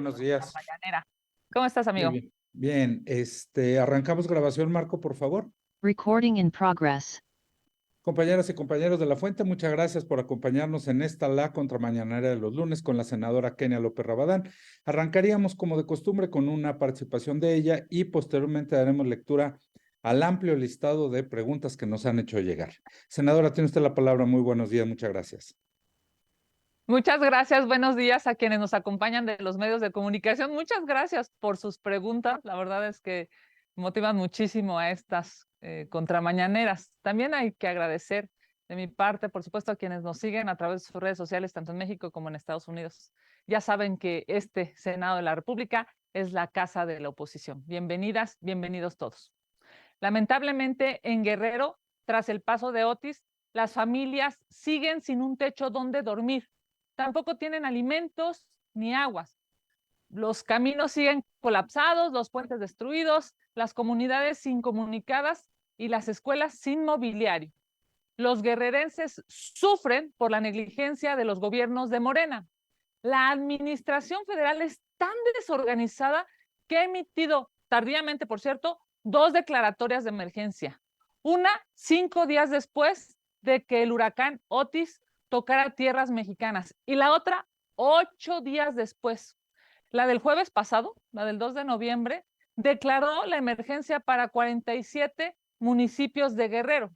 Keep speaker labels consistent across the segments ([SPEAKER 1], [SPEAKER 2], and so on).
[SPEAKER 1] buenos días.
[SPEAKER 2] Mañanera. ¿Cómo estás,
[SPEAKER 1] Muy
[SPEAKER 2] amigo?
[SPEAKER 1] bien. Bien, arrancamos grabación, Marco, por favor.
[SPEAKER 3] Recording in progress.
[SPEAKER 1] Compañeras y compañeros de La Fuente, muchas gracias por acompañarnos en esta La Contramañanera de los lunes con la senadora Kenia López Rabadán. Arrancaríamos, como de costumbre, con una participación de ella y posteriormente daremos lectura al amplio listado de preguntas que nos han hecho llegar. Senadora, tiene usted la palabra. Muy buenos días, muchas gracias.
[SPEAKER 2] Muchas gracias, buenos días a quienes nos acompañan de los medios de comunicación. Muchas gracias por sus preguntas. La verdad es que motivan muchísimo a estas contramañaneras. También hay que agradecer de mi parte, por supuesto, a quienes nos siguen a través de sus redes sociales, tanto en México como en Estados Unidos. Ya saben que este Senado de la República es la casa de la oposición. Bienvenidas, bienvenidos todos. Lamentablemente, en Guerrero, tras el paso de Otis, las familias siguen sin un techo donde dormir. Tampoco tienen alimentos ni aguas. Los caminos siguen colapsados, los puentes destruidos, las comunidades incomunicadas y las escuelas sin mobiliario. Los guerrerenses sufren por la negligencia de los gobiernos de Morena. La administración federal es tan desorganizada que ha emitido, tardíamente por cierto, 2 declaratorias de emergencia. Una 5 días después de que el huracán Otis tocara tierras mexicanas y la otra 8 días después. La del jueves pasado, la del 2 de noviembre, declaró la emergencia para 47 municipios de Guerrero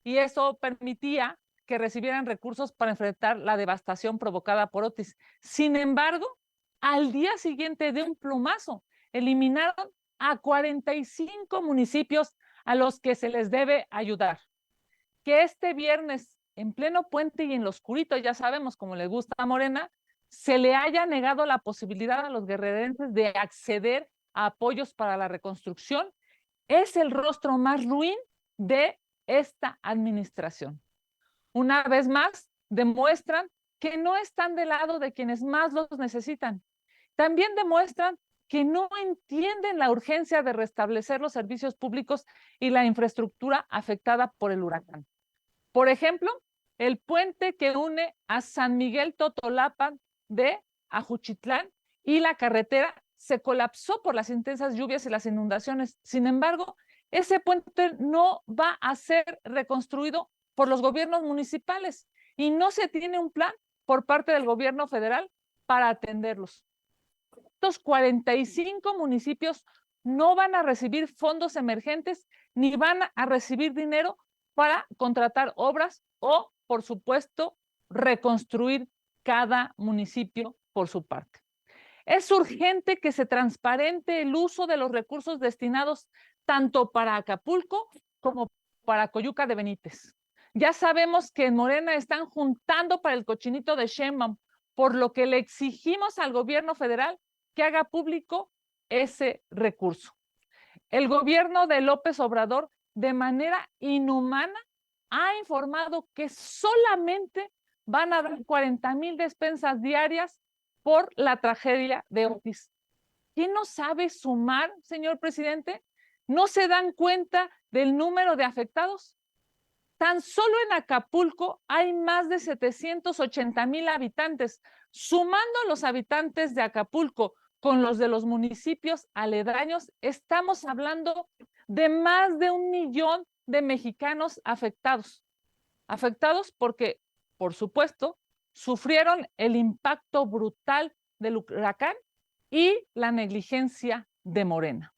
[SPEAKER 2] y eso permitía que recibieran recursos para enfrentar la devastación provocada por Otis. Sin embargo, al día siguiente de un plumazo, eliminaron a 45 municipios a los que se les debe ayudar. Que este viernes, en pleno puente y en lo oscurito, ya sabemos cómo le gusta a Morena, se le haya negado la posibilidad a los guerrerenses de acceder a apoyos para la reconstrucción, es el rostro más ruin de esta administración. Una vez más, demuestran que no están del lado de quienes más los necesitan. También demuestran que no entienden la urgencia de restablecer los servicios públicos y la infraestructura afectada por el huracán. Por ejemplo, el puente que une a San Miguel Totolapan de Ajuchitlán y la carretera se colapsó por las intensas lluvias y las inundaciones. Sin embargo, ese puente no va a ser reconstruido por los gobiernos municipales y no se tiene un plan por parte del gobierno federal para atenderlos. Estos 45 municipios no van a recibir fondos emergentes ni van a recibir dinero para contratar obras o, por supuesto, reconstruir cada municipio por su parte. Es urgente que se transparente el uso de los recursos destinados tanto para Acapulco como para Coyuca de Benítez. Ya sabemos que en Morena están juntando para el cochinito de Sheinbaum, por lo que le exigimos al gobierno federal que haga público ese recurso. El gobierno de López Obrador, de manera inhumana, ha informado que solamente van a dar 40,000 despensas diarias por la tragedia de Otis. ¿Quién no sabe sumar, señor presidente? ¿No se dan cuenta del número de afectados? Tan solo en Acapulco hay más de 780,000 habitantes. Sumando los habitantes de Acapulco con los de los municipios aledaños, estamos hablando de más de 1,000,000 de mexicanos afectados. Afectados porque, por supuesto, sufrieron el impacto brutal del huracán y la negligencia de Morena.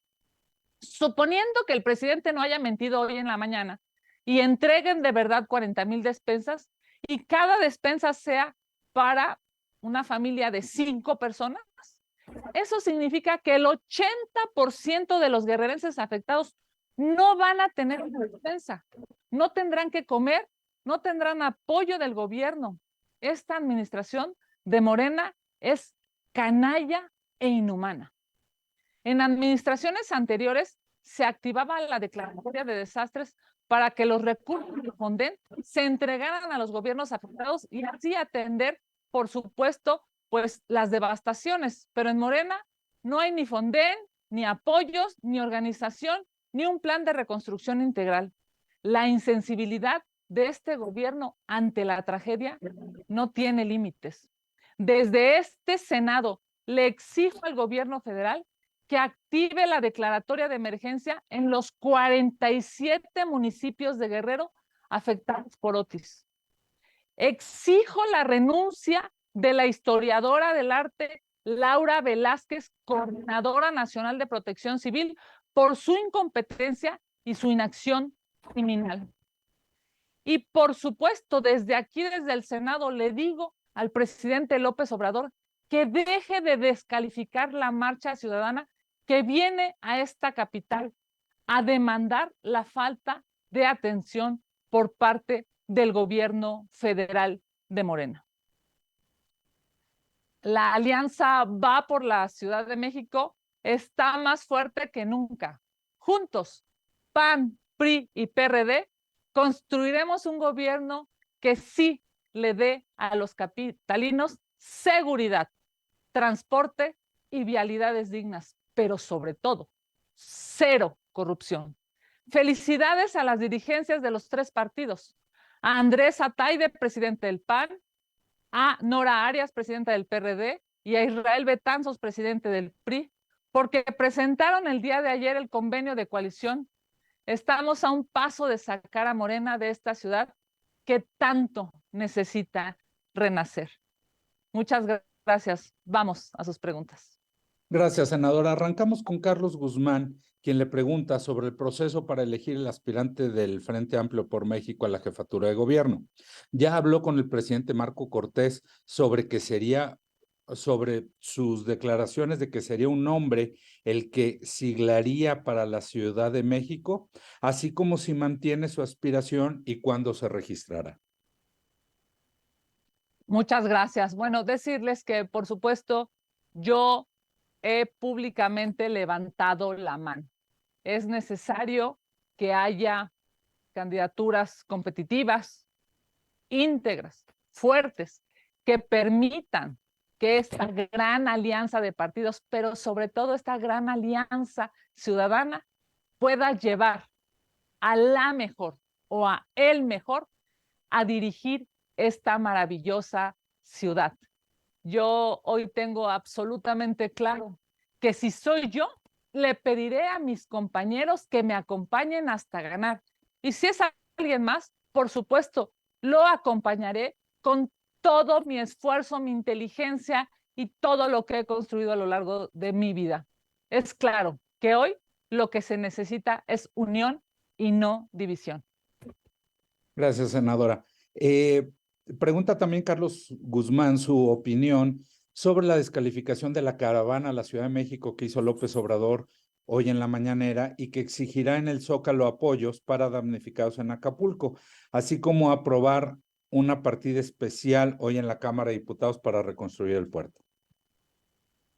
[SPEAKER 2] Suponiendo que el presidente no haya mentido hoy en la mañana y entreguen de verdad 40,000 despensas y cada despensa sea para una familia de 5 personas, eso significa que el 80% de los guerrerenses afectados no van a tener una despensa, no tendrán que comer, no tendrán apoyo del gobierno. Esta administración de Morena es canalla e inhumana. En administraciones anteriores se activaba la declaratoria de desastres para que los recursos del Fonden se entregaran a los gobiernos afectados y así atender, por supuesto, pues las devastaciones. Pero en Morena no hay ni Fonden, ni apoyos, ni organización, ni un plan de reconstrucción integral. La insensibilidad de este gobierno ante la tragedia no tiene límites. Desde este Senado le exijo al gobierno federal que active la declaratoria de emergencia en los 47 municipios de Guerrero afectados por Otis. Exijo la renuncia de la historiadora del arte Laura Velázquez, coordinadora nacional de Protección Civil, por su incompetencia y su inacción criminal. Y por supuesto, desde aquí, desde el Senado, le digo al presidente López Obrador que deje de descalificar la marcha ciudadana que viene a esta capital a demandar la falta de atención por parte del gobierno federal de Morena. La alianza Va por la Ciudad de México está más fuerte que nunca. Juntos, PAN, PRI y PRD, construiremos un gobierno que sí le dé a los capitalinos seguridad, transporte y vialidades dignas, pero sobre todo, cero corrupción. Felicidades a las dirigencias de los 3 partidos. A Andrés Ataide, presidente del PAN, a Nora Arias, presidenta del PRD, y a Israel Betanzos, presidente del PRI, porque presentaron el día de ayer el convenio de coalición. Estamos a un paso de sacar a Morena de esta ciudad que tanto necesita renacer. Muchas gracias. Vamos a sus preguntas.
[SPEAKER 1] Gracias, senadora. Arrancamos con Carlos Guzmán, quien le pregunta sobre el proceso para elegir el aspirante del Frente Amplio por México a la jefatura de gobierno. Ya habló con el presidente Marco Cortés sobre sus declaraciones de que sería un hombre el que siglaría para la Ciudad de México, así como si mantiene su aspiración y cuándo se registrará.
[SPEAKER 2] Muchas gracias. Bueno, decirles que, por supuesto, yo he públicamente levantado la mano. Es necesario que haya candidaturas competitivas, íntegras, fuertes, que permitan que esta gran alianza de partidos, pero sobre todo esta gran alianza ciudadana, pueda llevar a la mejor o a el mejor a dirigir esta maravillosa ciudad. Yo hoy tengo absolutamente claro que si soy yo, le pediré a mis compañeros que me acompañen hasta ganar. Y si es alguien más, por supuesto, lo acompañaré con todo mi esfuerzo, mi inteligencia y todo lo que he construido a lo largo de mi vida. Es claro que hoy lo que se necesita es unión y no división.
[SPEAKER 1] Gracias, senadora. Pregunta también Carlos Guzmán su opinión sobre la descalificación de la caravana a la Ciudad de México que hizo López Obrador hoy en la mañanera y que exigirá en el Zócalo apoyos para damnificados en Acapulco, así como aprobar una partida especial hoy en la Cámara de Diputados para reconstruir el puerto.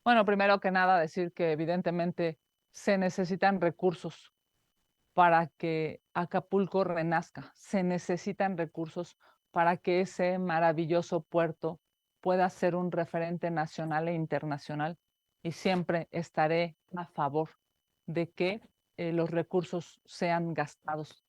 [SPEAKER 2] Bueno, primero que nada decir que evidentemente se necesitan recursos para que Acapulco renazca. Se necesitan recursos para que ese maravilloso puerto pueda ser un referente nacional e internacional. Y siempre estaré a favor de que los recursos sean gastados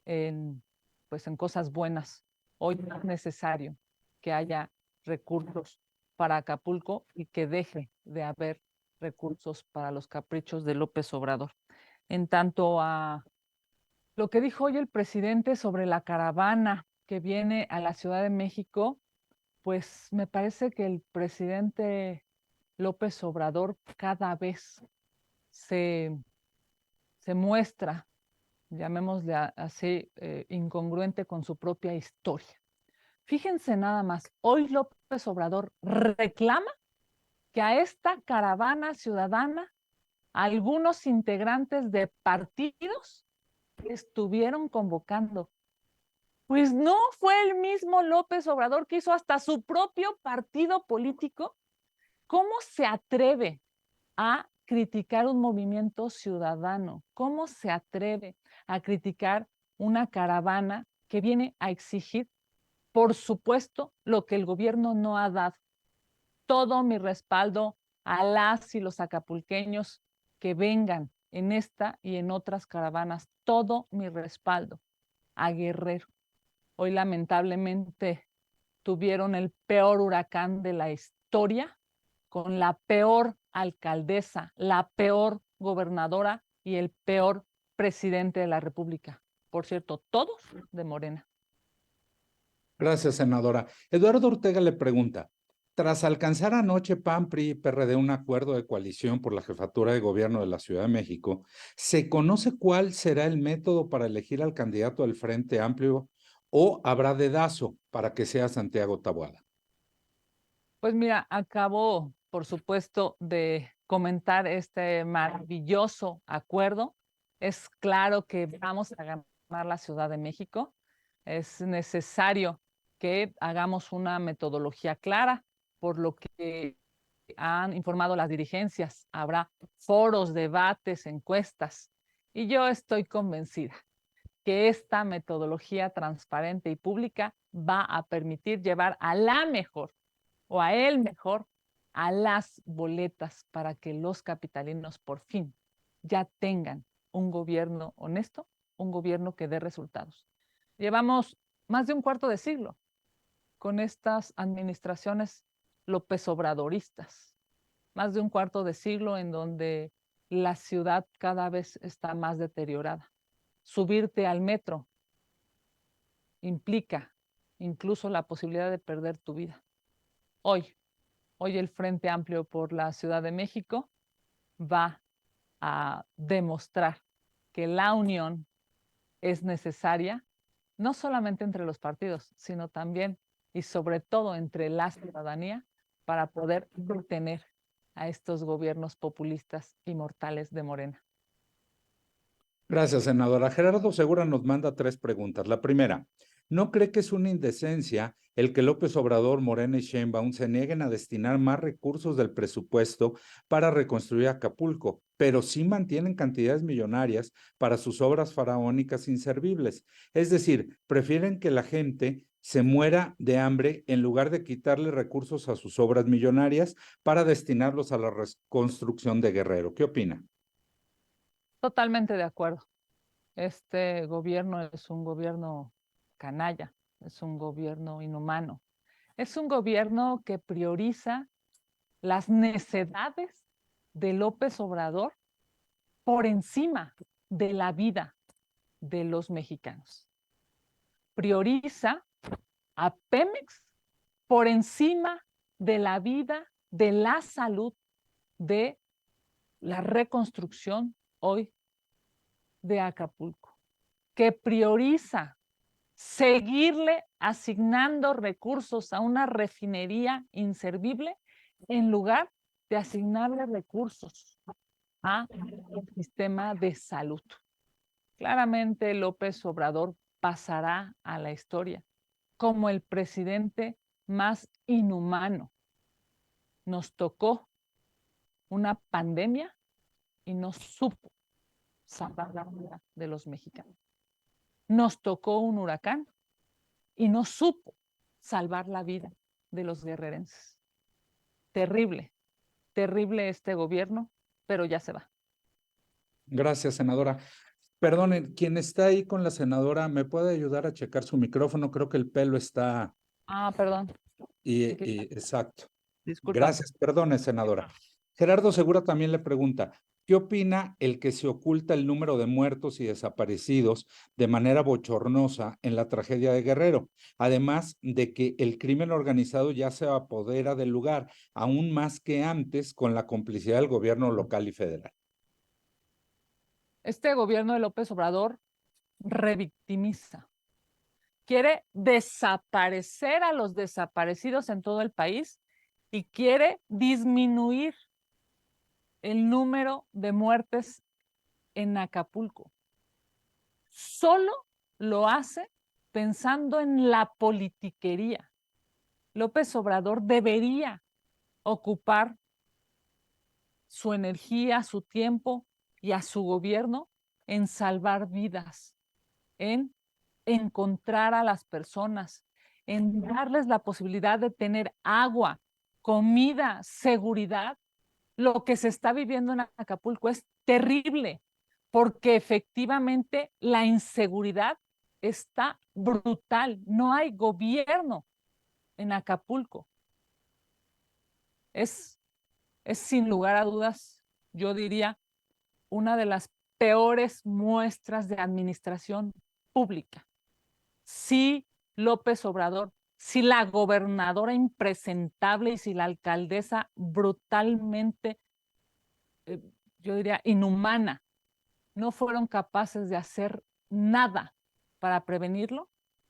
[SPEAKER 2] pues en cosas buenas. Hoy es necesario que haya recursos para Acapulco y que deje de haber recursos para los caprichos de López Obrador. En tanto a lo que dijo hoy el presidente sobre la caravana que viene a la Ciudad de México, pues me parece que el presidente López Obrador cada vez se muestra, llamémosle así, incongruente con su propia historia. Fíjense nada más, hoy López Obrador reclama que a esta caravana ciudadana algunos integrantes de partidos estuvieron convocando. Pues no fue el mismo López Obrador que hizo hasta su propio partido político. ¿Cómo se atreve a criticar un movimiento ciudadano? ¿Cómo se atreve a criticar una caravana que viene a exigir, por supuesto, lo que el gobierno no ha dado? Todo mi respaldo a las y los acapulqueños que vengan en esta y en otras caravanas. Todo mi respaldo a Guerrero. Hoy lamentablemente tuvieron el peor huracán de la historia con la peor alcaldesa, la peor gobernadora y el peor presidente de la República. Por cierto, todos de Morena.
[SPEAKER 1] Gracias, senadora. Eduardo Ortega le pregunta, tras alcanzar anoche PAN, PRI y PRD un acuerdo de coalición por la jefatura de gobierno de la Ciudad de México, ¿se conoce cuál será el método para elegir al candidato del Frente Amplio o habrá dedazo para que sea Santiago Taboada?
[SPEAKER 2] Pues mira, acabo, por supuesto, de comentar este maravilloso acuerdo. Es claro que vamos a ganar la Ciudad de México. Es necesario que hagamos una metodología clara, por lo que han informado las dirigencias. Habrá foros, debates, encuestas. Y yo estoy convencida que esta metodología transparente y pública va a permitir llevar a la mejor o a el mejor a las boletas para que los capitalinos por fin ya tengan un gobierno honesto, un gobierno que dé resultados. Llevamos más de un cuarto de siglo con estas administraciones López Obradoristas, más de un cuarto de siglo en donde la ciudad cada vez está más deteriorada. Subirte al metro implica incluso la posibilidad de perder tu vida. Hoy el Frente Amplio por la Ciudad de México va a demostrar que la unión es necesaria, no solamente entre los partidos, sino también y sobre todo entre la ciudadanía para poder detener a estos gobiernos populistas y mortales de Morena.
[SPEAKER 1] Gracias, senadora. Gerardo Segura nos manda 3 preguntas. La primera, ¿no cree que es una indecencia el que López Obrador, Morena y Sheinbaum se nieguen a destinar más recursos del presupuesto para reconstruir Acapulco, pero sí mantienen cantidades millonarias para sus obras faraónicas inservibles? Es decir, prefieren que la gente se muera de hambre en lugar de quitarle recursos a sus obras millonarias para destinarlos a la reconstrucción de Guerrero. ¿Qué opina?
[SPEAKER 2] Totalmente de acuerdo. Este gobierno es un gobierno canalla, es un gobierno inhumano, es un gobierno que prioriza las necedades de López Obrador por encima de la vida de los mexicanos. Prioriza a Pemex por encima de la vida, de la salud, de la reconstrucción hoy de Acapulco, que prioriza seguirle asignando recursos a una refinería inservible en lugar de asignarle recursos al sistema de salud. Claramente López Obrador pasará a la historia como el presidente más inhumano. Nos tocó una pandemia y no supo salvar la vida de los mexicanos. Nos tocó un huracán y no supo salvar la vida de los guerrerenses. Terrible, terrible este gobierno, pero ya se va.
[SPEAKER 1] Gracias, senadora. Perdone, quien está ahí con la senadora, ¿me puede ayudar a checar su micrófono? Creo que el pelo está
[SPEAKER 2] Perdón.
[SPEAKER 1] exacto.
[SPEAKER 2] Disculpa.
[SPEAKER 1] Gracias, perdone, senadora. Gerardo Segura también le pregunta, ¿qué opina el que se oculta el número de muertos y desaparecidos de manera bochornosa en la tragedia de Guerrero? Además de que el crimen organizado ya se apodera del lugar, aún más que antes, con la complicidad del gobierno local y federal.
[SPEAKER 2] Este gobierno de López Obrador revictimiza. Quiere desaparecer a los desaparecidos en todo el país y quiere disminuir el número de muertes en Acapulco. Solo lo hace pensando en la politiquería. López Obrador debería ocupar su energía, su tiempo y a su gobierno en salvar vidas, en encontrar a las personas, en darles la posibilidad de tener agua, comida, seguridad. Lo que se está viviendo en Acapulco es terrible, porque efectivamente la inseguridad está brutal. No hay gobierno en Acapulco. Es es sin lugar a dudas, yo diría, una de las peores muestras de administración pública. Si López Obrador, si la gobernadora impresentable y si la alcaldesa brutalmente, yo diría, inhumana, no fueron capaces de hacer nada para prevenirlo,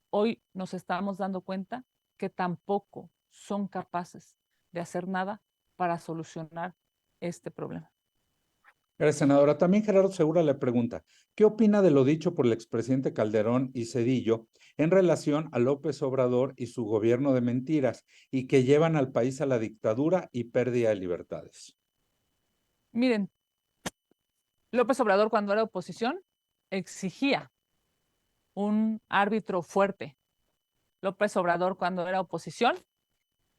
[SPEAKER 2] hoy nos estamos dando cuenta que tampoco son capaces de hacer nada para solucionar este problema.
[SPEAKER 1] Gracias, senadora. También Gerardo Segura le pregunta, ¿qué opina de lo dicho por el expresidente Calderón y Zedillo en relación a López Obrador y su gobierno de mentiras y que llevan al país a la dictadura y pérdida de libertades?
[SPEAKER 2] Miren, López Obrador cuando era oposición exigía un árbitro fuerte. López Obrador cuando era oposición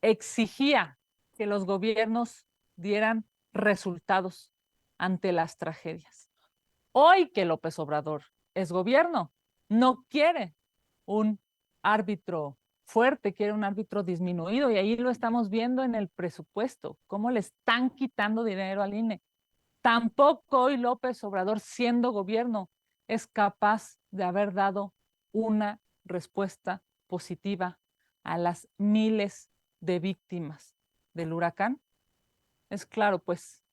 [SPEAKER 2] exigía que los gobiernos dieran resultados ante las tragedias. Hoy que López Obrador es gobierno, no quiere un árbitro fuerte, quiere un árbitro disminuido y ahí lo estamos viendo en el presupuesto, cómo le están quitando dinero al INE. Tampoco hoy López Obrador, siendo gobierno, es capaz de haber dado una respuesta positiva a las miles de víctimas del huracán. Es claro, pues,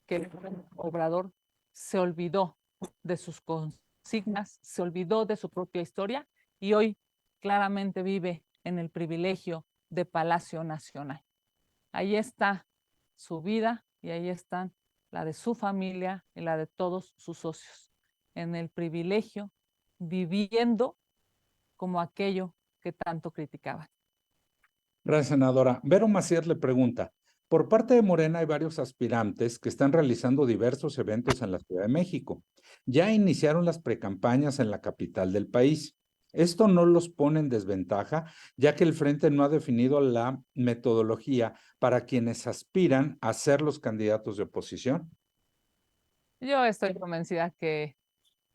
[SPEAKER 2] que el Obrador se olvidó de sus consignas, se olvidó de su propia historia y hoy claramente vive en el privilegio de Palacio Nacional. Ahí está su vida y ahí están la de su familia y la de todos sus socios, en el privilegio, viviendo como aquello que tanto criticaban.
[SPEAKER 1] Gracias, senadora. Vero Macías le pregunta, por parte de Morena hay varios aspirantes que están realizando diversos eventos en la Ciudad de México. Ya iniciaron las precampañas en la capital del país. ¿Esto no los pone en desventaja, ya que el Frente no ha definido la metodología para quienes aspiran a ser los candidatos de oposición?
[SPEAKER 2] Yo estoy convencida que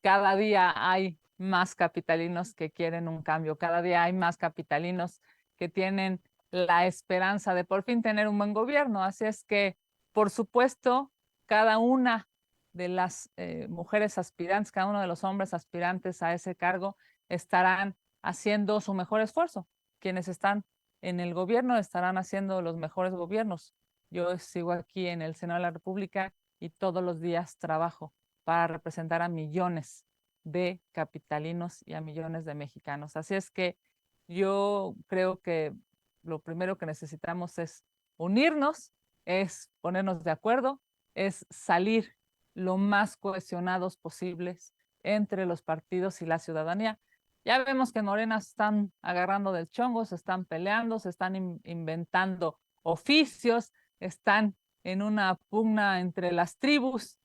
[SPEAKER 2] cada día hay más capitalinos que quieren un cambio, cada día hay más capitalinos que tienen la esperanza de por fin tener un buen gobierno. Así es que, por supuesto, cada una de las mujeres aspirantes, cada uno de los hombres aspirantes a ese cargo estarán haciendo su mejor esfuerzo. Quienes están en el gobierno estarán haciendo los mejores gobiernos. Yo sigo aquí en el Senado de la República y todos los días trabajo para representar a millones de capitalinos y a millones de mexicanos. Así es que yo creo que lo primero que necesitamos es unirnos, es ponernos de acuerdo, es salir lo más cohesionados posibles entre los partidos y la ciudadanía. Ya vemos que en Morena están agarrando del chongo, se están peleando, se están inventando oficios, están en una pugna entre las tribus.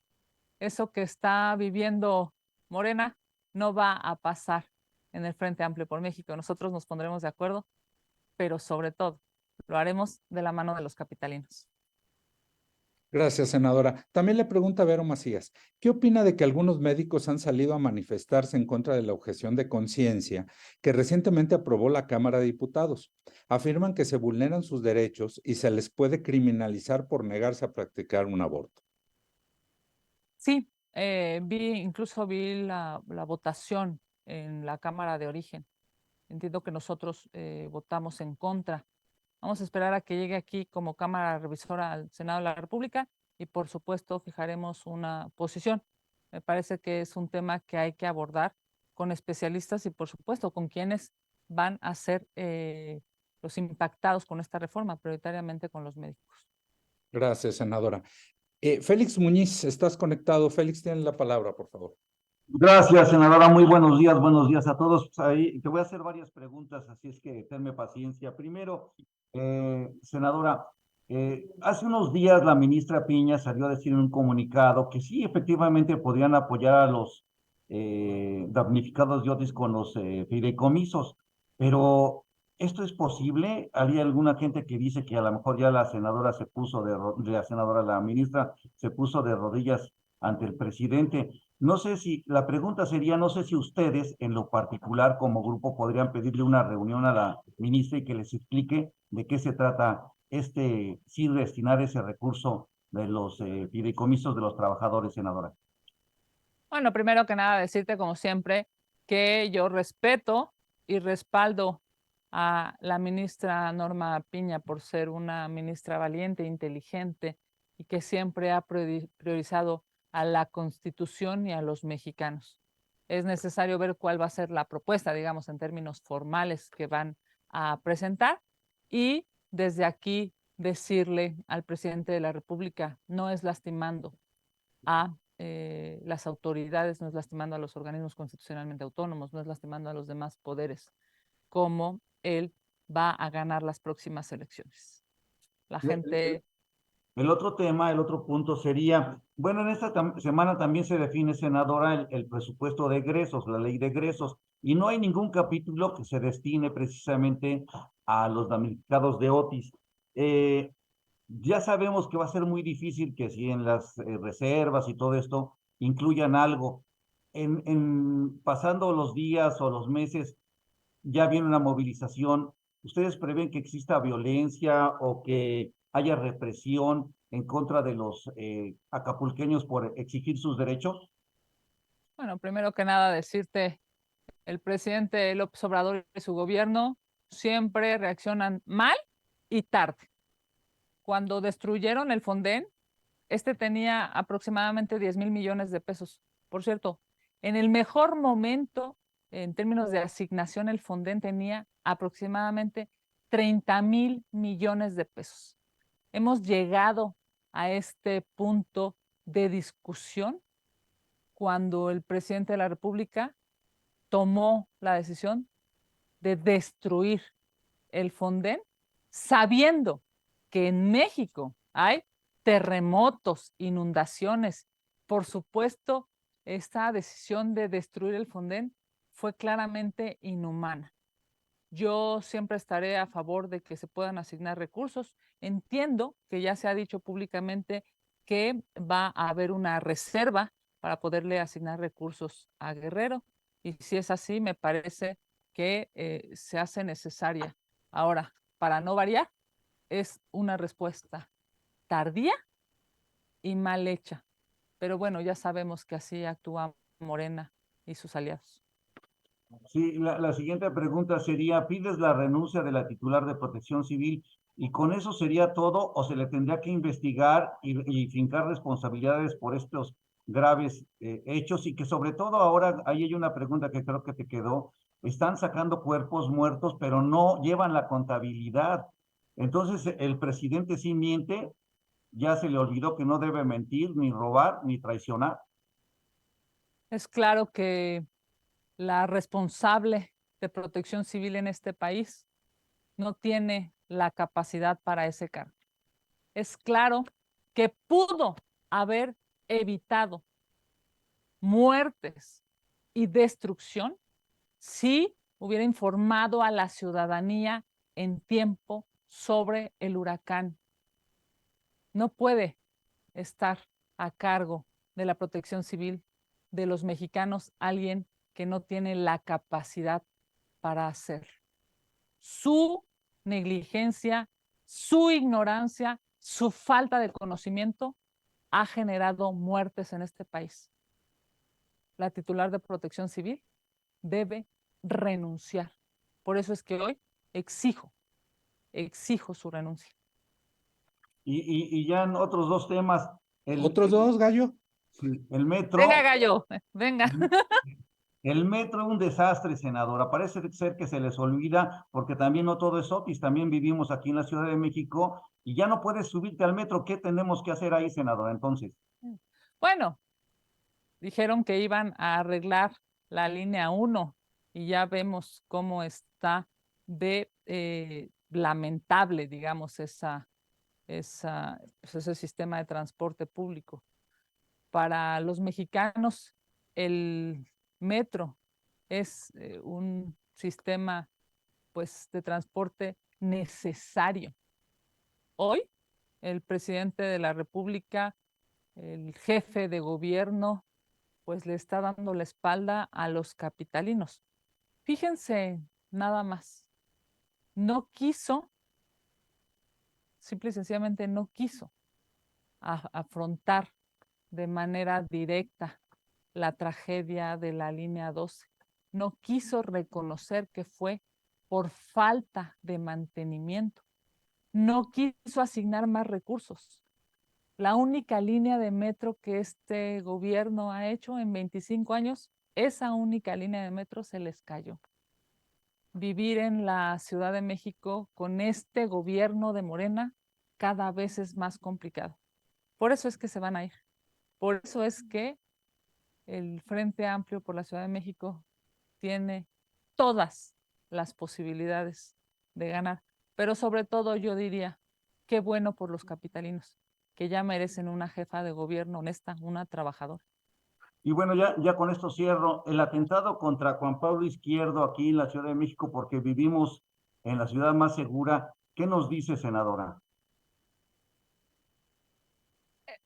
[SPEAKER 2] Eso que está viviendo Morena no va a pasar en el Frente Amplio por México. Nosotros nos pondremos de acuerdo, pero sobre todo lo haremos de la mano de los capitalinos.
[SPEAKER 1] Gracias, senadora. También le pregunta a Vero Macías, ¿qué opina de que algunos médicos han salido a manifestarse en contra de la objeción de conciencia que recientemente aprobó la Cámara de Diputados? Afirman que se vulneran sus derechos y se les puede criminalizar por negarse a practicar un aborto.
[SPEAKER 2] Sí, incluso vi la votación en la Cámara de Origen. Entiendo que nosotros votamos en contra. Vamos a esperar a que llegue aquí como Cámara Revisora al Senado de la República y por supuesto fijaremos una posición. Me parece que es un tema que hay que abordar con especialistas y por supuesto con quienes van a ser los impactados con esta reforma, prioritariamente con los médicos.
[SPEAKER 1] Gracias, senadora. Félix Muñiz, estás conectado. Félix, tiene la palabra, por favor.
[SPEAKER 4] Gracias, senadora. Muy buenos días a todos. Pues ahí te voy a hacer varias preguntas, así es que tenme paciencia. Primero, senadora, hace unos días la ministra Piña salió a decir en un comunicado que sí, efectivamente podrían apoyar a los damnificados de Otis con los fideicomisos, pero ¿esto es posible? Hay alguna gente que dice que a lo mejor ya la senadora se puso la ministra se puso de rodillas ante el presidente. No sé si, la pregunta sería, no sé si ustedes en lo particular como grupo podrían pedirle una reunión a la ministra y que les explique de qué se trata sí destinar ese recurso de los fideicomisos de los trabajadores, senadora?
[SPEAKER 2] Bueno, primero que nada, decirte como siempre que yo respeto y respaldo a la ministra Norma Piña por ser una ministra valiente, inteligente y que siempre ha priorizado a la Constitución y a los mexicanos. Es necesario ver cuál va a ser la propuesta, digamos, en términos formales que van a presentar y desde aquí decirle al presidente de la República, no es lastimando a las autoridades, no es lastimando a los organismos constitucionalmente autónomos, no es lastimando a los demás poderes, como él va a ganar las próximas elecciones. La gente...
[SPEAKER 4] El otro tema, el otro punto sería, bueno, en esta semana también se define, senadora, el presupuesto de egresos, la ley de egresos, y no hay ningún capítulo que se destine precisamente a los damnificados de Otis. Ya sabemos que va a ser muy difícil que si en las reservas y todo esto incluyan algo. Pasando los días o los meses, ya viene una movilización. ¿Ustedes prevén que exista violencia o que haya represión en contra de los acapulqueños por exigir sus derechos?
[SPEAKER 2] Bueno, primero que nada decirte, el presidente López Obrador y su gobierno siempre reaccionan mal y tarde. Cuando destruyeron el Fonden, este tenía aproximadamente 10,000 millones de pesos. Por cierto, en el mejor momento, en términos de asignación, el Fonden tenía aproximadamente 30,000 millones de pesos. Hemos llegado a este punto de discusión cuando el presidente de la República tomó la decisión de destruir el Fonden, sabiendo que en México hay terremotos, inundaciones. Por supuesto, esta decisión de destruir el Fonden fue claramente inhumana. Yo siempre estaré a favor de que se puedan asignar recursos. Entiendo que ya se ha dicho públicamente que va a haber una reserva para poderle asignar recursos a Guerrero. Y si es así, me parece que se hace necesaria. Ahora, para no variar, es una respuesta tardía y mal hecha. Pero bueno, ya sabemos que así actúa Morena y sus aliados.
[SPEAKER 4] Sí, la siguiente pregunta sería, ¿pides la renuncia de la titular de Protección Civil y con eso sería todo o se le tendría que investigar y fincar responsabilidades por estos graves hechos? Y que sobre todo ahora, ahí hay una pregunta que creo que te quedó, están sacando cuerpos muertos, pero no llevan la contabilidad. Entonces, el presidente sí miente, ya se le olvidó que no debe mentir, ni robar, ni traicionar.
[SPEAKER 2] Es claro que la responsable de protección civil en este país no tiene la capacidad para ese cargo. Es claro que pudo haber evitado muertes y destrucción si hubiera informado a la ciudadanía en tiempo sobre el huracán. No puede estar a cargo de la protección civil de los mexicanos alguien que no tiene la capacidad para hacerlo. Su negligencia, su ignorancia, su falta de conocimiento ha generado muertes en este país. La titular de Protección Civil debe renunciar. Por eso es que hoy exijo su renuncia.
[SPEAKER 4] Y ya en otros dos temas,
[SPEAKER 1] ¿Otros dos, Gallo?
[SPEAKER 4] el metro.
[SPEAKER 2] Venga, Gallo, venga.
[SPEAKER 4] El metro es un desastre, senadora. Parece ser que se les olvida, porque también no todo es Otis, también vivimos aquí en la Ciudad de México y ya no puedes subirte al metro. ¿Qué tenemos que hacer ahí, senadora? Entonces,
[SPEAKER 2] Bueno, dijeron que iban a arreglar la línea 1 y ya vemos cómo está de lamentable, digamos, pues ese sistema de transporte público. Para los mexicanos, el metro es un sistema pues, de transporte necesario. Hoy, el presidente de la República, el jefe de gobierno, pues le está dando la espalda a los capitalinos. Fíjense nada más, no quiso, simple y sencillamente no quiso afrontar de manera directa la tragedia de la línea 12. No quiso reconocer que fue por falta de mantenimiento. No quiso asignar más recursos. La única línea de metro que este gobierno ha hecho en 25 años, esa única línea de metro se les cayó. Vivir en la Ciudad de México con este gobierno de Morena cada vez es más complicado. Por eso es que se van a ir. Por eso es que el Frente Amplio por la Ciudad de México tiene todas las posibilidades de ganar. Pero sobre todo yo diría, qué bueno por los capitalinos, que ya merecen una jefa de gobierno honesta, una trabajadora.
[SPEAKER 4] Y bueno, ya con esto cierro. El atentado contra Juan Pablo Izquierdo aquí en la Ciudad de México, porque vivimos en la ciudad más segura. ¿Qué nos dice, senadora?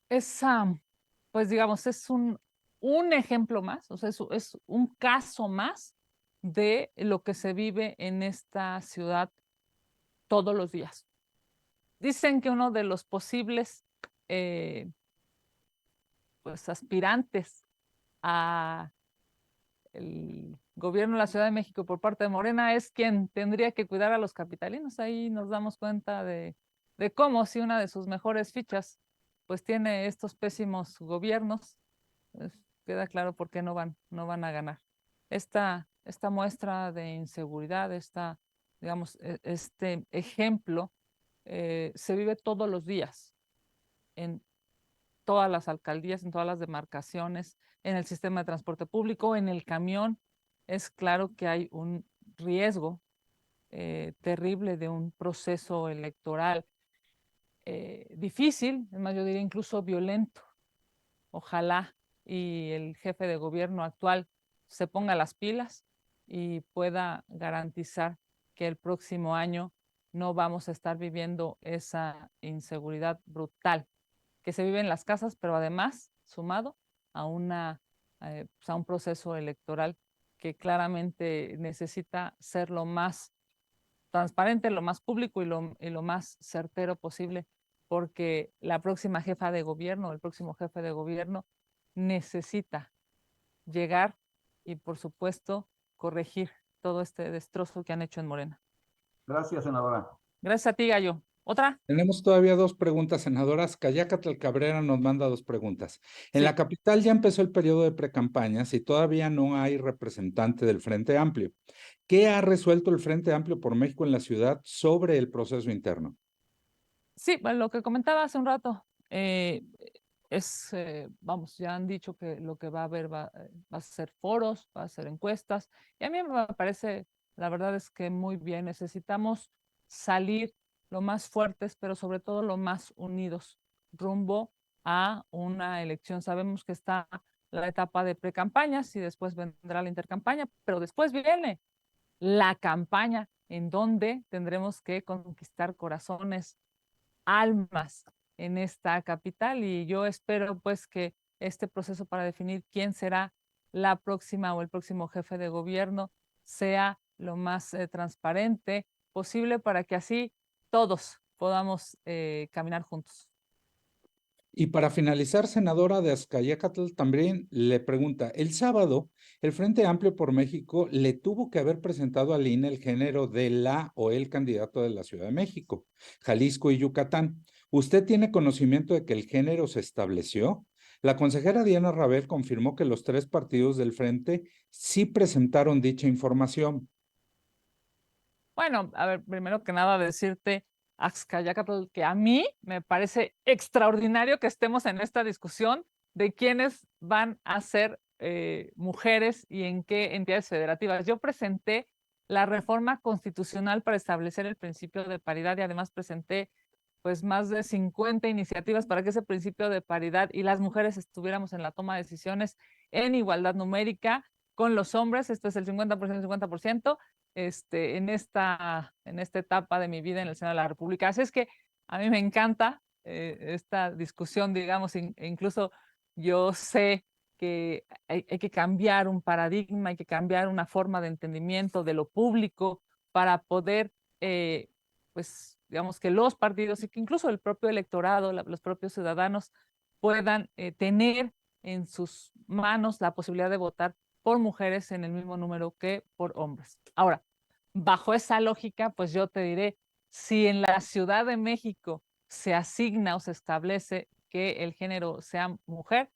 [SPEAKER 2] Es, pues digamos, es un ejemplo más, o sea, es un caso más de lo que se vive en esta ciudad todos los días. Dicen que uno de los posibles pues, aspirantes a el gobierno de la Ciudad de México por parte de Morena es quien tendría que cuidar a los capitalinos. Ahí nos damos cuenta de cómo si una de sus mejores fichas pues tiene estos pésimos gobiernos, pues, queda claro por qué no van a ganar. Esta muestra de inseguridad, digamos, este ejemplo se vive todos los días en todas las alcaldías, en todas las demarcaciones, en el sistema de transporte público, en el camión. Es claro que hay un riesgo terrible de un proceso electoral difícil, es más, yo diría incluso violento. Ojalá y el jefe de gobierno actual se ponga las pilas y pueda garantizar que el próximo año no vamos a estar viviendo esa inseguridad brutal que se vive en las casas, pero además sumado a pues a un proceso electoral que claramente necesita ser lo más transparente, lo más público y lo más certero posible, porque la próxima jefa de gobierno, el próximo jefe de gobierno necesita llegar y, por supuesto, corregir todo este destrozo que han hecho en Morena.
[SPEAKER 4] Gracias, senadora.
[SPEAKER 2] Gracias a ti, Gallo. ¿Otra?
[SPEAKER 1] Tenemos todavía dos preguntas, senadoras. Cayácatl Cabrera nos manda dos preguntas. En la
[SPEAKER 2] Sí.
[SPEAKER 1] capital ya empezó el periodo de precampañas y todavía no hay representante del Frente Amplio. ¿Qué ha resuelto el Frente Amplio por México en la ciudad sobre el proceso interno?
[SPEAKER 2] Sí, bueno, lo que comentaba hace un rato, vamos, ya han dicho que lo que va a haber va a ser foros, va a ser encuestas, y a mí me parece, la verdad es que muy bien, necesitamos salir lo más fuertes, pero sobre todo lo más unidos, rumbo a una elección. Sabemos que está la etapa de precampañas y después vendrá la intercampaña, pero después viene la campaña en donde tendremos que conquistar corazones, almas en esta capital, y yo espero pues que este proceso para definir quién será la próxima o el próximo jefe de gobierno sea lo más transparente posible para que así todos podamos caminar juntos.
[SPEAKER 1] Y para finalizar, senadora de Azcapotzalco también le pregunta, el sábado, el Frente Amplio por México le tuvo que haber presentado al INE el género de la o el candidato de la Ciudad de México, Jalisco y Yucatán. ¿Usted tiene conocimiento de que el género se estableció? La consejera Diana Rabel confirmó que los tres partidos del Frente sí presentaron dicha información.
[SPEAKER 2] Bueno, a ver, primero que nada decirte, Axcayacatl, que a mí me parece extraordinario que estemos en esta discusión de quiénes van a ser mujeres y en qué entidades federativas. Yo presenté la reforma constitucional para establecer el principio de paridad y además presenté pues más de 50 iniciativas para que ese principio de paridad y las mujeres estuviéramos en la toma de decisiones en igualdad numérica con los hombres. Esto es el 50%, 50%. En esta etapa de mi vida en el Senado de la República. Así es que a mí me encanta esta discusión, digamos, incluso yo sé que hay que cambiar un paradigma, hay que cambiar una forma de entendimiento de lo público para poder, pues, digamos que los partidos y que incluso el propio electorado, los propios ciudadanos puedan tener en sus manos la posibilidad de votar por mujeres en el mismo número que por hombres. Ahora, bajo esa lógica, pues yo te diré, si en la Ciudad de México se asigna o se establece que el género sea mujer,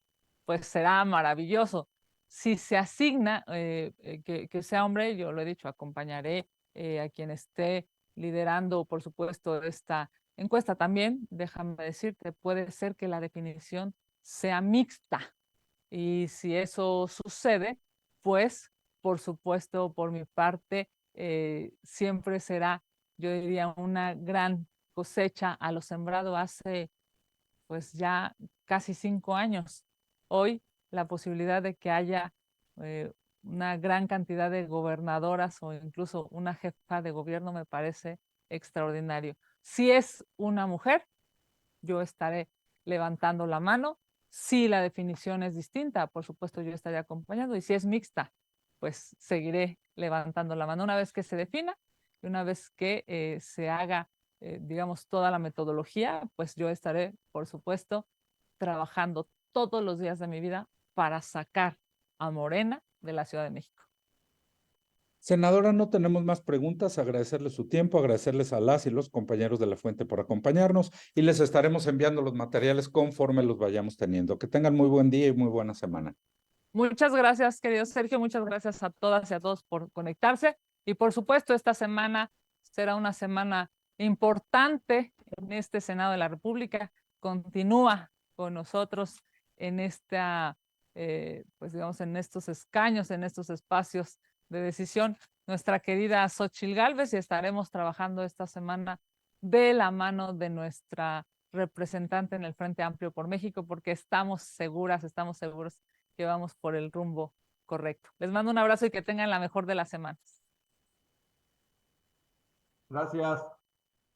[SPEAKER 2] pues será maravilloso. Si se asigna que sea hombre, yo lo he dicho, acompañaré a quien esté liderando, por supuesto, esta encuesta también. Déjame decirte, puede ser que la definición sea mixta. Y si eso sucede, pues, por supuesto, por mi parte, siempre será, yo diría, una gran cosecha a lo sembrado hace, pues, ya casi 5 años. Hoy, la posibilidad de que haya una gran cantidad de gobernadoras o incluso una jefa de gobierno me parece extraordinario. Si es una mujer, yo estaré levantando la mano. Si la definición es distinta, por supuesto yo estaré acompañando. Y si es mixta, pues seguiré levantando la mano una vez que se defina y una vez que se haga, digamos, toda la metodología, pues yo estaré, por supuesto, trabajando todos los días de mi vida para sacar a Morena de la Ciudad de México.
[SPEAKER 1] Senadora, no tenemos más preguntas. Agradecerles su tiempo, agradecerles a las y los compañeros de la Fuente por acompañarnos y les estaremos enviando los materiales conforme los vayamos teniendo. Que tengan muy buen día y muy buena semana.
[SPEAKER 2] Muchas gracias, querido Sergio. Muchas gracias a todas y a todos por conectarse. Y por supuesto, esta semana será una semana importante en este Senado de la República. Continúa con nosotros en esta, pues digamos, en estos escaños, en estos espacios de decisión, nuestra querida Xóchitl Gálvez, y estaremos trabajando esta semana de la mano de nuestra representante en el Frente Amplio por México, porque estamos seguros que vamos por el rumbo correcto. Les mando un abrazo y que tengan la mejor de las semanas.
[SPEAKER 4] Gracias.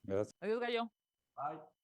[SPEAKER 1] Gracias.
[SPEAKER 2] Adiós, Gallo.
[SPEAKER 4] Bye.